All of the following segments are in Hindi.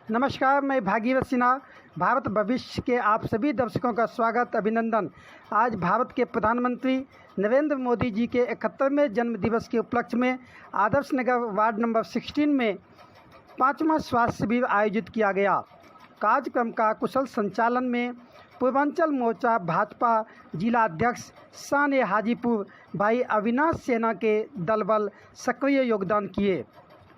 नमस्कार, मैं भागीरथ सिन्हा। भारत भविष्य के आप सभी दर्शकों का स्वागत, अभिनंदन। आज भारत के प्रधानमंत्री नरेंद्र मोदी जी के 71वें जन्म दिवस के उपलक्ष्य में आदर्श नगर वार्ड नंबर 16 में 5वां स्वास्थ्य शिविर आयोजित किया गया। कार्यक्रम का कुशल संचालन में पूर्वांचल मोर्चा भाजपा जिला अध्यक्ष शान हाजीपुर भाई अविनाश सेना के दल बल सक्रिय योगदान किए।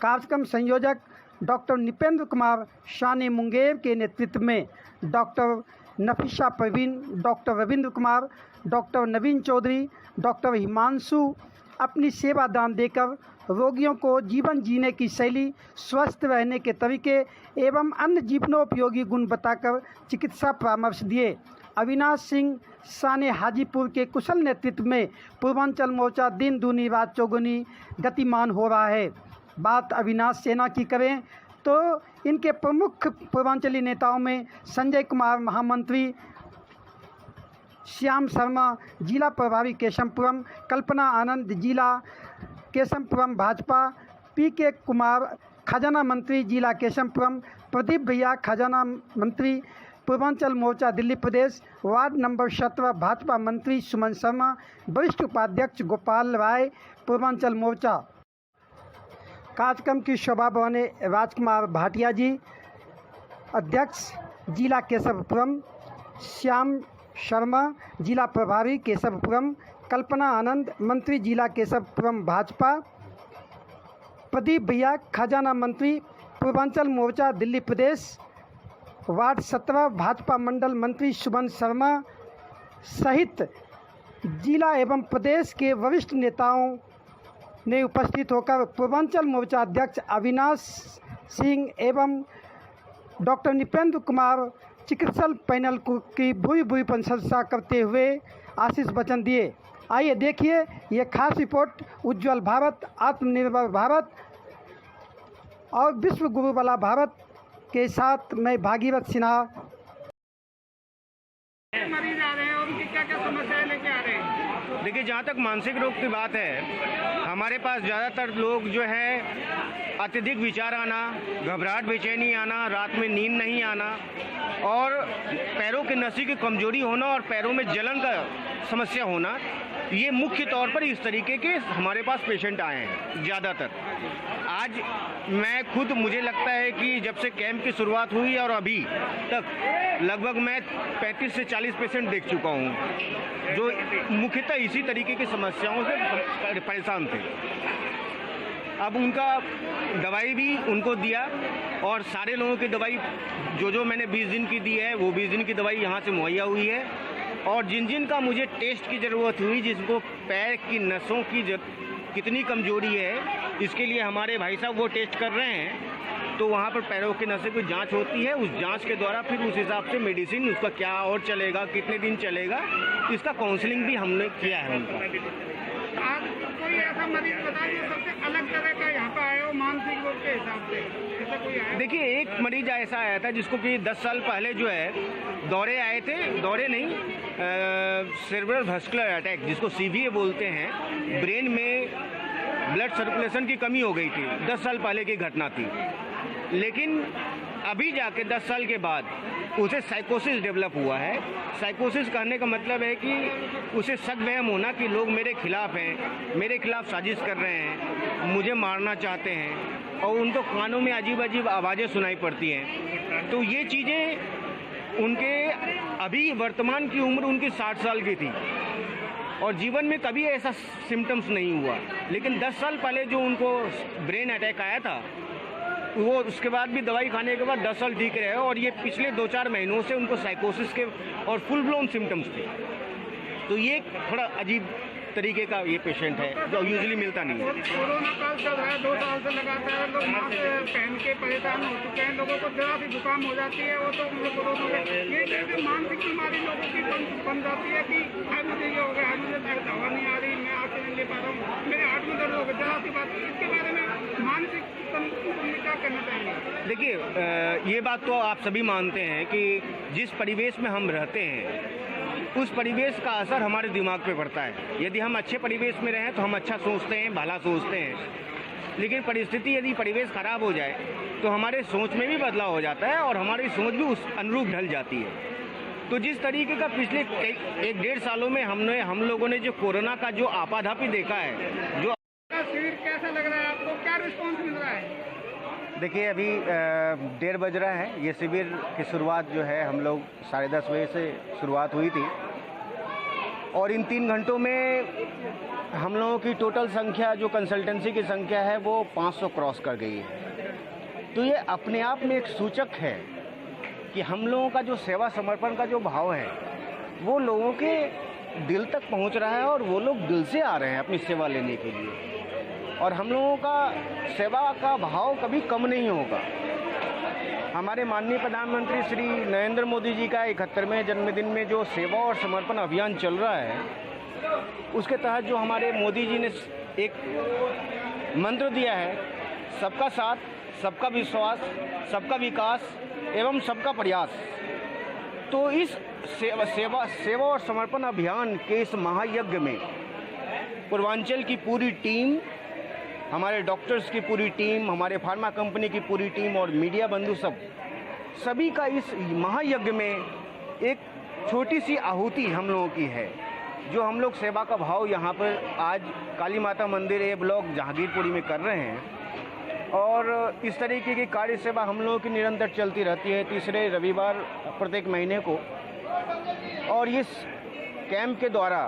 कार्यक्रम संयोजक डॉक्टर निपेंद्र कुमार शान मुंगेर के नेतृत्व में doctor Nafisa Parveen, doctor Ravindra Kumar, doctor Naveen Chaudhary, doctor Himanshu अपनी सेवा दान देकर रोगियों को जीवन जीने की शैली, स्वस्थ रहने के तरीके एवं अन्य जीवनोपयोगी गुण बताकर चिकित्सा परामर्श दिए। अविनाश सिंह शान हाजीपुर के कुशल नेतृत्व में पूर्वांचल मोर्चा दिन दूनी रात चौगुनी गतिमान हो रहा है। बात अविनाश सेना की करें तो इनके प्रमुख पूर्वांचली नेताओं में संजय कुमार महामंत्री, श्याम शर्मा जिला प्रभारी केशमपुरम, कल्पना आनंद जिला केशमपुरम भाजपा, पीके कुमार खजाना मंत्री जिला केशमपुरम, प्रदीप भैया खजाना मंत्री पूर्वांचल मोर्चा दिल्ली प्रदेश, वार्ड नंबर 17 भाजपा मंत्री सुमन शर्मा, वरिष्ठ उपाध्यक्ष गोपाल राय पूर्वांचल मोर्चा। कार्यक्रम की शोभा बढ़ाने राजकुमार भाटिया जी, अध्यक्ष जिला केशवपुरम, श्याम शर्मा जिला प्रभारी केशवपुरम, कल्पना आनंद मंत्री जिला केशवपुरम भाजपा, प्रदीप भैया खजाना मंत्री पूर्वांचल मोर्चा दिल्ली प्रदेश, वार्ड 17 भाजपा मंडल मंत्री सुमन शर्मा सहित जिला एवं प्रदेश के वरिष्ठ नेताओं ने उपस्थित होकर पूर्वांचल मोर्चा अध्यक्ष अविनाश सिंह एवं डॉक्टर निपेंद्र कुमार चिकित्सक पैनल की भूरी भूरी प्रशंसा करते हुए आशीष वचन दिए। आइए देखिए ये खास रिपोर्ट। उज्ज्वल भारत, आत्मनिर्भर भारत और विश्व गुरु वाला भारत के साथ मैं भागीरथ सिन्हा। मरीज आ रहे हैं और उनकी क्या क्या समस्याएं लेके आ रहे हैं? देखिए, जहाँ तक मानसिक रोग की बात है, हमारे पास ज़्यादातर लोग जो है अत्यधिक विचार आना, घबराहट, बेचैनी आना, रात में नींद नहीं आना और पैरों के नसों की कमजोरी होना और पैरों में जलन का समस्या होना, ये मुख्य तौर पर इस तरीके के हमारे पास पेशेंट आए हैं ज़्यादातर। आज मैं खुद, मुझे लगता है कि जब से कैंप की शुरुआत हुई और अभी तक लगभग मैं 35 से 40 पेशेंट देख चुका हूँ जो मुख्यतः इसी तरीके की समस्याओं से परेशान थे। अब उनका दवाई भी उनको दिया और सारे लोगों की दवाई जो मैंने 20 दिन की दी है वो 20 दिन की दवाई यहाँ से मुहैया हुई है। और जिन का मुझे टेस्ट की ज़रूरत हुई, जिसको पैर की नसों की कितनी कमजोरी है, इसके लिए हमारे भाई साहब वो टेस्ट कर रहे हैं। तो वहाँ पर पैरों की नसों की जांच होती है, उस जांच के द्वारा फिर उस हिसाब से मेडिसिन उसका क्या और चलेगा, कितने दिन चलेगा, इसका काउंसलिंग भी हमने किया है उनका। आज कोई ऐसा मरीज बताइए जो सबसे अलग तरह का यहाँ पे आया हो मानसिक रोग के हिसाब से, ऐसा कोई आया? देखिए, एक मरीज ऐसा आया था जिसको कि 10 साल पहले जो है दौरे आए थे, दौरे नहीं, सेरेब्रल वैस्कुलर अटैक जिसको सीवीए बोलते हैं, ब्रेन में ब्लड सर्कुलेशन की कमी हो गई थी। 10 साल पहले की घटना थी। लेकिन अभी जाके 10 साल के बाद उसे साइकोसिस डेवलप हुआ है। साइकोसिस कहने का मतलब है कि उसे शक वहम होना कि लोग मेरे खिलाफ हैं, मेरे खिलाफ साजिश कर रहे हैं, मुझे मारना चाहते हैं और उनको कानों में अजीब अजीब आवाज़ें सुनाई पड़ती हैं। तो ये चीज़ें उनके, अभी वर्तमान की उम्र उनकी 60 साल की थी और जीवन में कभी ऐसा सिम्टम्स नहीं हुआ। लेकिन 10 साल पहले जो उनको ब्रेन अटैक आया था, वो उसके बाद भी दवाई खाने के बाद 10 साल ठीक रहे और ये पिछले 2-4 महीनों से उनको साइकोसिस के और फुल ब्लोन सिम्टम्स थे। तो ये थोड़ा अजीब तरीके का ये पेशेंट है जो यूजुअली मिलता नहीं है। कोरोना काल चल रहा है, 2 साल से लगातार लोग मास्क पहन के परेशान हो चुके हैं। लोगों को जरा सी जुकाम हो जाती है, वो तो कोरोना में ये जैसे मानसिक बीमारी लोगों की बन जाती है कि आज मुझे ये हो गया, आज मुझे दवा नहीं आ रही, मैं आके नहीं ले पा रहा हूँ, मेरे हाथ में दर्द हो गया, जरा सी बात। इसके बारे में मानसिक क्या करना चाहिए? देखिए, ये बात तो आप सभी मानते हैं कि जिस परिवेश में हम रहते हैं उस परिवेश का असर हमारे दिमाग पे पड़ता है। यदि हम अच्छे परिवेश में रहें तो हम अच्छा सोचते हैं, भला सोचते हैं। लेकिन परिस्थिति यदि परिवेश खराब हो जाए तो हमारे सोच में भी बदलाव हो जाता है और हमारी सोच भी उस अनुरूप ढल जाती है। तो जिस तरीके का पिछले 1-1.5 सालों में हम लोगों ने जो कोरोना का जो आपाधापी देखा है, जो शिविर कैसा लग रहा है आपको, क्या रिस्पॉन्स मिल रहा है? देखिए अभी 1:30 बज रहा है। ये शिविर की शुरुआत जो है हम लोग 10:30 बजे से शुरुआत हुई थी और इन 3 घंटों में हम लोगों की टोटल संख्या जो कंसल्टेंसी की संख्या है वो 500 क्रॉस कर गई है। तो ये अपने आप में एक सूचक है कि हम लोगों का जो सेवा समर्पण का जो भाव है वो लोगों के दिल तक पहुंच रहा है और वो लोग दिल से आ रहे हैं अपनी सेवा लेने के लिए। और हम लोगों का सेवा का भाव कभी कम नहीं होगा। हमारे माननीय प्रधानमंत्री श्री नरेंद्र मोदी जी का 71वें जन्मदिन में जो सेवा और समर्पण अभियान चल रहा है, उसके तहत जो हमारे मोदी जी ने एक मंत्र दिया है, सबका साथ, सबका विश्वास, सबका विकास एवं सबका प्रयास। तो इस सेवा और समर्पण अभियान के इस महायज्ञ में पूर्वांचल की पूरी टीम, हमारे डॉक्टर्स की पूरी टीम, हमारे फार्मा कंपनी की पूरी टीम और मीडिया बंधु सभी का इस महायज्ञ में एक छोटी सी आहुति हम लोगों की है, जो हम लोग सेवा का भाव यहाँ पर आज काली माता मंदिर ए ब्लॉक जहांगीरपुरी में कर रहे हैं। और इस तरीके की कार्य सेवा हम लोगों की निरंतर चलती रहती है, तीसरे रविवार प्रत्येक महीने को। और इस कैंप के द्वारा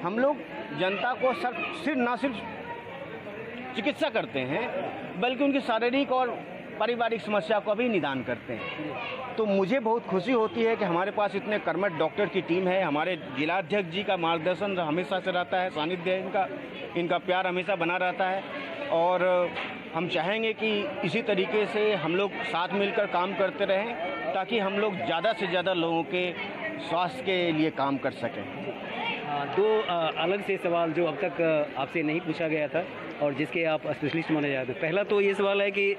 हम लोग जनता को सिर्फ चिकित्सा करते हैं, बल्कि उनकी शारीरिक और पारिवारिक समस्या का भी निदान करते हैं। तो मुझे बहुत खुशी होती है कि हमारे पास इतने कर्मठ डॉक्टर की टीम है। हमारे जिलाध्यक्ष जी का मार्गदर्शन हमेशा से रहता है, सानिध्य इनका प्यार हमेशा बना रहता है। और हम चाहेंगे कि इसी तरीके से हम लोग साथ मिलकर काम करते रहें, ताकि हम लोग ज़्यादा से ज़्यादा लोगों के स्वास्थ्य के लिए काम कर सकें। 2 अलग से सवाल जो अब तक आपसे नहीं पूछा गया था और जिसके आप स्पेशलिस्ट माने जाते हैं। पहला तो ये सवाल है कि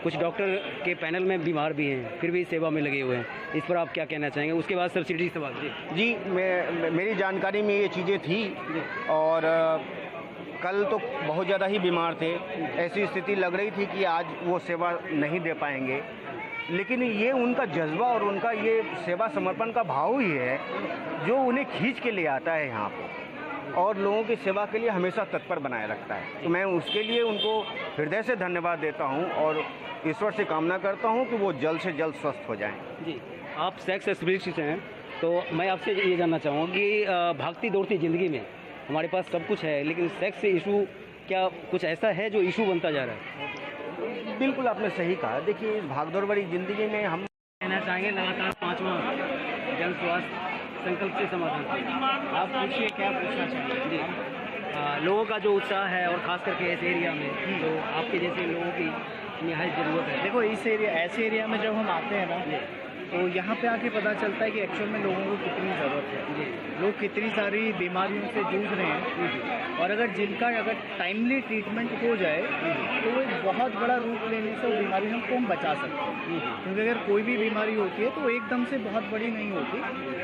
कुछ डॉक्टर के पैनल में बीमार भी हैं, फिर भी सेवा में लगे हुए हैं, इस पर आप क्या कहना चाहेंगे? उसके बाद सब्सिडी सवाल। जी, मेरी जानकारी में ये चीज़ें थी और कल तो बहुत ज़्यादा ही बीमार थे। ऐसी स्थिति लग रही थी कि आज वो सेवा नहीं दे पाएंगे, लेकिन ये उनका जज्बा और उनका ये सेवा समर्पण का भाव ही है जो उन्हें खींच के ले आता है यहाँ पर और लोगों की सेवा के लिए हमेशा तत्पर बनाए रखता है। तो मैं उसके लिए उनको हृदय से धन्यवाद देता हूँ और ईश्वर से कामना करता हूँ कि वो जल्द से जल्द स्वस्थ हो जाएं। जी, आप सेक्स स्पेशलिस्ट हैं, तो मैं आपसे ये जानना चाहूँगा कि भागती दौड़ती ज़िंदगी में हमारे पास सब कुछ है, लेकिन सेक्स इशू क्या कुछ ऐसा है जो इशू बनता जा रहा है? बिल्कुल आपने सही कहा। देखिए, इस भागदौड़ भरी जिंदगी में हम कहना चाहेंगे लगातार 5वां जन स्वास्थ्य संकल्प से समाधान। आप पूछिए, क्या पूछना चाहेंगे? जी, लोगों का जो उत्साह है और ख़ास करके इस एरिया में, तो आपके जैसे लोगों की निहायत ज़रूरत है। देखो, ऐसे एरिया में जब हम आते हैं ना, तो यहाँ पे आके पता चलता है कि एक्चुअल में लोगों को कितनी ज़रूरत है। लोग कितनी सारी बीमारियों से जूझ रहे हैं और जिनका टाइमली ट्रीटमेंट हो जाए तो वो एक बहुत बड़ा रूप लेने से वो बीमारी को हम बचा सकते हैं। क्योंकि अगर कोई भी बीमारी होती है तो एकदम से बहुत बड़ी नहीं होती,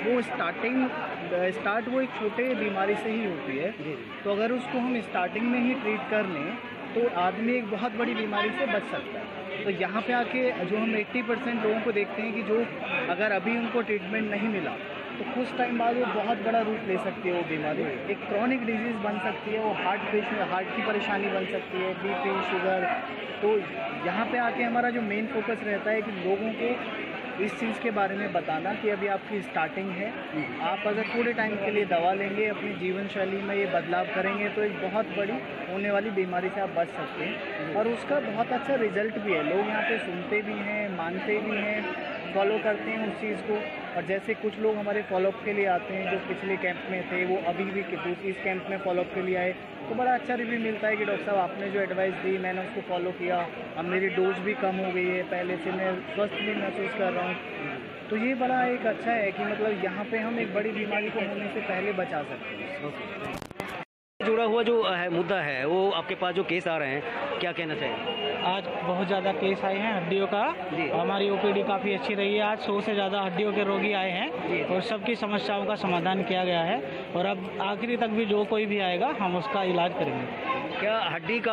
वो स्टार्ट वो एक छोटे बीमारी से ही होती है। तो अगर उसको हम स्टार्टिंग में ही ट्रीट कर लें तो आदमी एक बहुत बड़ी बीमारी से बच सकता है। तो यहाँ पे आके जो हम 80% लोगों को देखते हैं कि जो अगर अभी उनको ट्रीटमेंट नहीं मिला तो कुछ टाइम बाद वो बहुत बड़ा रूप ले सकती है। वो बीमारी एक क्रॉनिक डिजीज़ बन सकती है, वो हार्ट की परेशानी बन सकती है, BP, शुगर। तो यहाँ पे आके हमारा जो मेन फोकस रहता है कि लोगों को इस चीज़ के बारे में बताना कि अभी आपकी स्टार्टिंग है, आप अगर थोड़े टाइम के लिए दवा लेंगे, अपनी जीवन शैली में ये बदलाव करेंगे तो एक बहुत बड़ी होने वाली बीमारी से आप बच सकते हैं। और उसका बहुत अच्छा रिजल्ट भी है। लोग यहाँ पे सुनते भी हैं, मानते भी हैं, फॉलो करते हैं उस चीज़ को। और जैसे कुछ लोग हमारे फॉलोअप के लिए आते हैं जो पिछले कैंप में थे, वो अभी भी इस कैंप में फॉलोअप के लिए आए, तो बड़ा अच्छा रिव्यू मिलता है कि डॉक्टर साहब आपने जो एडवाइस दी मैंने उसको फॉलो किया, अब मेरी डोज भी कम हो गई है, पहले से मैं स्वस्थ भी महसूस कर रहा हूँ। तो ये बड़ा एक अच्छा है कि मतलब यहाँ पे हम एक बड़ी बीमारी को होने से पहले बचा सकते हैं। जुड़ा हुआ जो है मुद्दा है, वो आपके पास जो केस आ रहे हैं, क्या कहना चाहिए? आज बहुत ज़्यादा केस आए हैं हड्डियों का। हमारी OPD काफ़ी अच्छी रही है। आज 100 से ज़्यादा हड्डियों के रोगी आए हैं और सबकी समस्याओं का समाधान किया गया है। और अब आखिरी तक भी जो कोई भी आएगा हम उसका इलाज करेंगे। क्या हड्डी का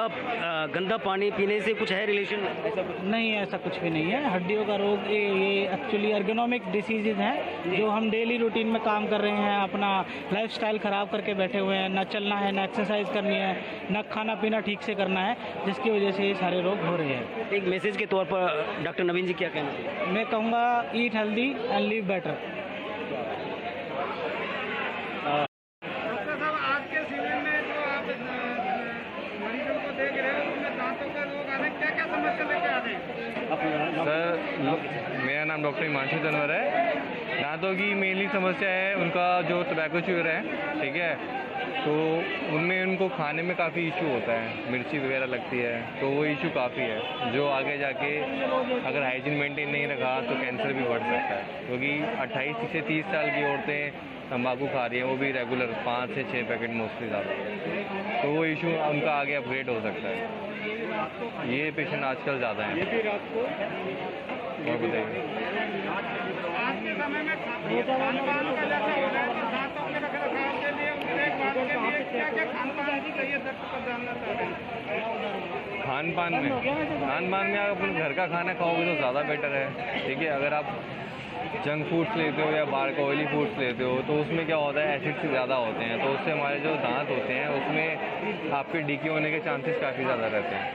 गंदा पानी पीने से कुछ है रिलेशन, ऐसा कुछ? नहीं, ऐसा कुछ भी नहीं है। हड्डियों का रोग ये एक्चुअली एर्गोनॉमिक डिसीजेज हैं जो हम डेली रूटीन में काम कर रहे हैं, अपना लाइफस्टाइल ख़राब करके बैठे हुए हैं, ना चलना है, ना एक्सरसाइज करनी है, ना खाना पीना ठीक से करना है, जिसकी वजह से ये सारे रोग हो रहे हैं। एक मैसेज के तौर पर डॉक्टर नवीन जी क्या कहना चाहिए? मैं कहूँगा eat healthy and live better. Doctor साहब, आज के शिविर में जो आप मरीजों को देख रहे हो उसमें दांतों का रोग आने क्या क्या समस्या लेके आ रहे हैं? सर, मेरा नाम डॉक्टर हिमांशु तनवर है। दांतों की मेनली समस्या है उनका जो टोबैको च्यूअर है, ठीक है, तो उनमें उनको खाने में काफ़ी इशू होता है, मिर्ची वगैरह लगती है, तो वो इशू काफ़ी है जो आगे जाके अगर हाइजीन मेंटेन नहीं रखा तो कैंसर भी बढ़ सकता है, क्योंकि 28 से 30 साल की औरतें तंबाकू खा रही हैं, वो भी रेगुलर 5 से 6 पैकेट मोस्टली ज़्यादा, तो वो इशू उनका आगे अपग्रेड हो सकता है। ये पेशेंट आजकल ज़्यादा हैं। और बताइए। आज के समय में खान-पान का जैसा हो रहा है तो दांतों के रखरखाव के लिए, उनकी देखभाल के लिए क्या क्या खान-पान की चाहिए डॉक्टर को जानना चाहते हैं? खान पान में आप अपन घर का खाना खाओगे तो ज़्यादा बेटर है, ठीक है। अगर आप जंक फूड्स लेते हो या बाहर का ऑयली फूड्स लेते हो तो उसमें क्या होता है, एसिड से ज़्यादा होते हैं, तो उससे हमारे जो दांत होते हैं उसमें आपके डीके होने के चांसेस काफ़ी ज़्यादा रहते हैं।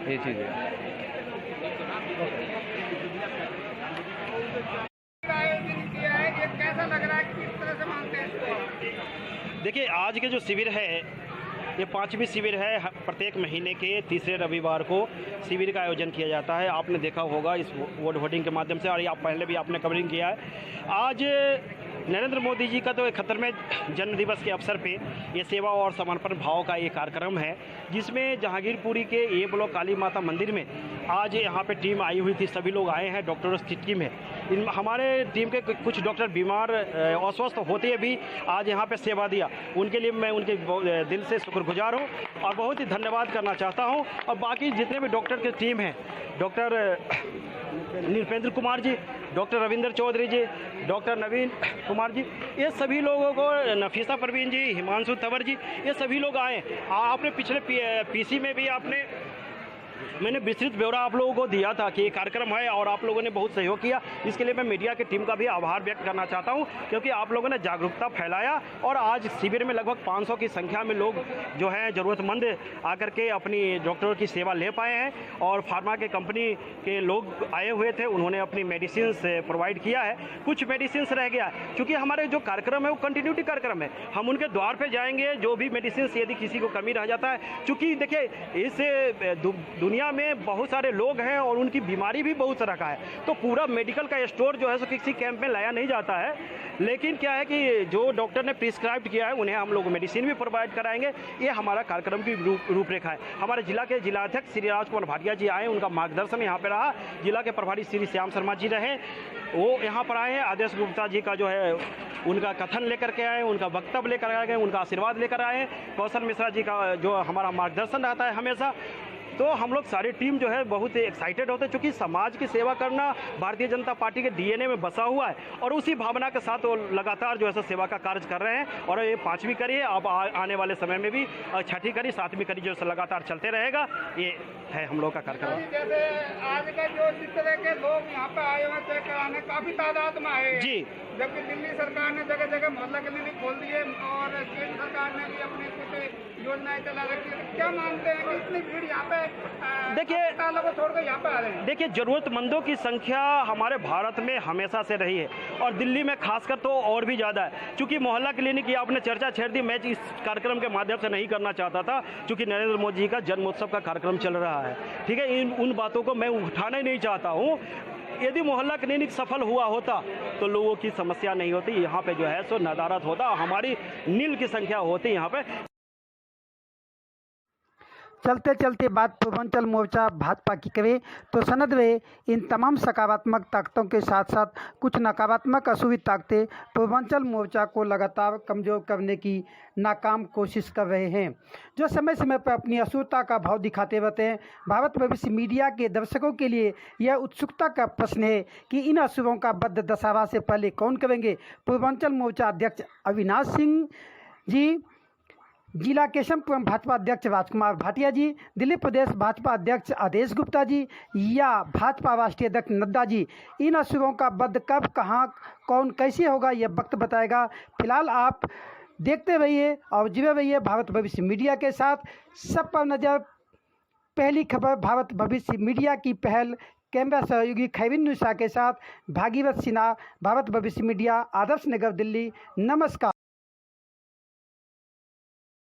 ये चीज़ है। आयोजन किया है, ये कैसा लग रहा है, किस तरह से मानते हैं इसको? देखिए, आज के जो शिविर है ये 5वीं शिविर है। प्रत्येक महीने के तीसरे रविवार को शिविर का आयोजन किया जाता है। आपने देखा होगा इस वोटिंग के माध्यम से, और ये आप पहले भी आपने कवरिंग किया है। आज नरेंद्र मोदी जी का तो 71वें जन्म दिवस के अवसर पे ये सेवा और समर्पण भाव का ये कार्यक्रम है, जिसमें जहांगीरपुरी के ए ब्लॉक काली माता मंदिर में आज यहाँ पे टीम आई हुई थी। सभी लोग आए हैं, डॉक्टरों की टीम है। हमारे टीम के कुछ डॉक्टर बीमार अस्वस्थ होते हुए भी आज यहाँ पे सेवा दिया, उनके लिए मैं उनके दिल से शुक्रगुजार हूँ और बहुत ही धन्यवाद करना चाहता हूँ। और बाकी जितने भी डॉक्टर की टीम है, डॉक्टर नृपेंद्र कुमार जी, डॉक्टर रविंद्र चौधरी जी, डॉक्टर नवीन कुमार जी, ये सभी लोगों को, नफीसा परवीन जी, हिमांशु तंवर जी, ये सभी लोग आए। आपने पिछले पीसी में भी मैंने विस्तृत ब्यौरा आप लोगों को दिया था कि ये कार्यक्रम है और आप लोगों ने बहुत सहयोग किया। इसके लिए मैं मीडिया की टीम का भी आभार व्यक्त करना चाहता हूं, क्योंकि आप लोगों ने जागरूकता फैलाया और आज शिविर में लगभग 500 की संख्या में लोग जो हैं ज़रूरतमंद आकर के अपनी डॉक्टरों की सेवा ले पाए हैं। और फार्मा के कंपनी के लोग आए हुए थे, उन्होंने अपनी मेडिसिन प्रोवाइड किया है। कुछ मेडिसिन रह गया है, क्योंकि हमारे जो कार्यक्रम है वो कंटिन्यूटी कार्यक्रम है। हम उनके द्वार पर जाएंगे, जो भी मेडिसिन यदि किसी को कमी रह जाता है, चूँकि देखिए इस दुनिया में बहुत सारे लोग हैं और उनकी बीमारी भी बहुत तरह का है, तो पूरा मेडिकल का स्टोर जो है सो किसी कैंप में लाया नहीं जाता है। लेकिन क्या है कि जो डॉक्टर ने प्रिस्क्राइब किया है उन्हें हम लोग मेडिसिन भी प्रोवाइड कराएंगे। ये हमारा कार्यक्रम की रूपरेखा है। हमारे जिला के जिलाध्यक्ष श्री राज कुमार भाटिया जी आए, उनका मार्गदर्शन यहाँ पे रहा। जिला के प्रभारी श्री श्याम शर्मा जी रहे, वो यहाँ पर आए हैं। आदेश गुप्ता जी का जो है उनका कथन लेकर के आए, उनका वक्तव्य लेकर आए, उनका आशीर्वाद लेकर आए। कौशल मिश्रा जी का जो हमारा मार्गदर्शन रहता है हमेशा। तो हम लोग सारी टीम जो है बहुत एक्साइटेड होते हैं, क्योंकि समाज की सेवा करना भारतीय जनता पार्टी के डीएनए में बसा हुआ है और उसी भावना के साथ वो लगातार जो है सेवा का कार्य कर रहे हैं। और ये 5वीं कड़ी है, अब आने वाले समय में भी 6ठी कड़ी, 7वीं कड़ी जो है लगातार चलते रहेगा। ये है हम लोग का कार्यक्रम। जैसे आज का जो जिस तरह के लोग यहाँ पे आए हुए चेक कराने, काफी तादाद में आए जी, जबकि दिल्ली सरकार ने जगह जगह मोहल्ला क्लिनिक खोल दिए और केंद्र सरकार ने भी अपनी कुछ योजनाएं चला रखी है। क्या मानते हैं कि इतनी भीड़ यहाँ पे देखिए, अस्पतालों को छोड़कर यहाँ पे आ रहे हैं? देखिए, जरूरतमंदों की संख्या हमारे भारत में हमेशा से रही है और दिल्ली में खासकर तो और भी ज़्यादा है। क्योंकि मोहल्ला क्लिनिक की आपने चर्चा छेड़ दी, मैं इस कार्यक्रम के माध्यम से नहीं करना चाहता था, क्योंकि नरेंद्र मोदी जी का जन्मोत्सव का कार्यक्रम चल रहा है, ठीक है। उन बातों को मैं उठाना ही नहीं चाहता हूँ। यदि मोहल्ला क्लिनिक सफल हुआ होता तो लोगों की समस्या नहीं होती, यहाँ पे जो है सो नदारत होता, हमारी नील की संख्या होती यहाँ पे। चलते चलते बात पूर्वांचल मोर्चा भाजपा की करें तो सनद में इन तमाम सकारात्मक ताकतों के साथ साथ कुछ नकारात्मक अशुभ ताकतें पूर्वांचल मोर्चा को लगातार कमज़ोर करने की नाकाम कोशिश कर रहे हैं, जो समय समय पर अपनी असुरता का भाव दिखाते रहते हैं। भारत भविष्य मीडिया के दर्शकों के लिए यह उत्सुकता का प्रश्न है कि इन असुरों का बद दशहरा से पहले कौन करेंगे। पूर्वांचल मोर्चा अध्यक्ष अविनाश सिंह जी जिला केशमपुरम भाजपा अध्यक्ष राजकुमार भाटिया जी, दिल्ली प्रदेश भाजपा अध्यक्ष आदेश गुप्ता जी या भाजपा राष्ट्रीय अध्यक्ष नड्डा जी, इन असुरों का वध कब, कहाँ, कौन, कैसे होगा, यह वक्त बताएगा। फिलहाल आप देखते रहिए और जुड़े रहिए भारत भविष्य मीडिया के साथ। सब पर नज़र। पहली खबर भारत भविष्य मीडिया की पहल। कैमरा सहयोगी खैबिन नुसा के साथ भागीरथ सिन्हा, भारत भविष्य मीडिया, आदर्श नगर, दिल्ली। नमस्कार।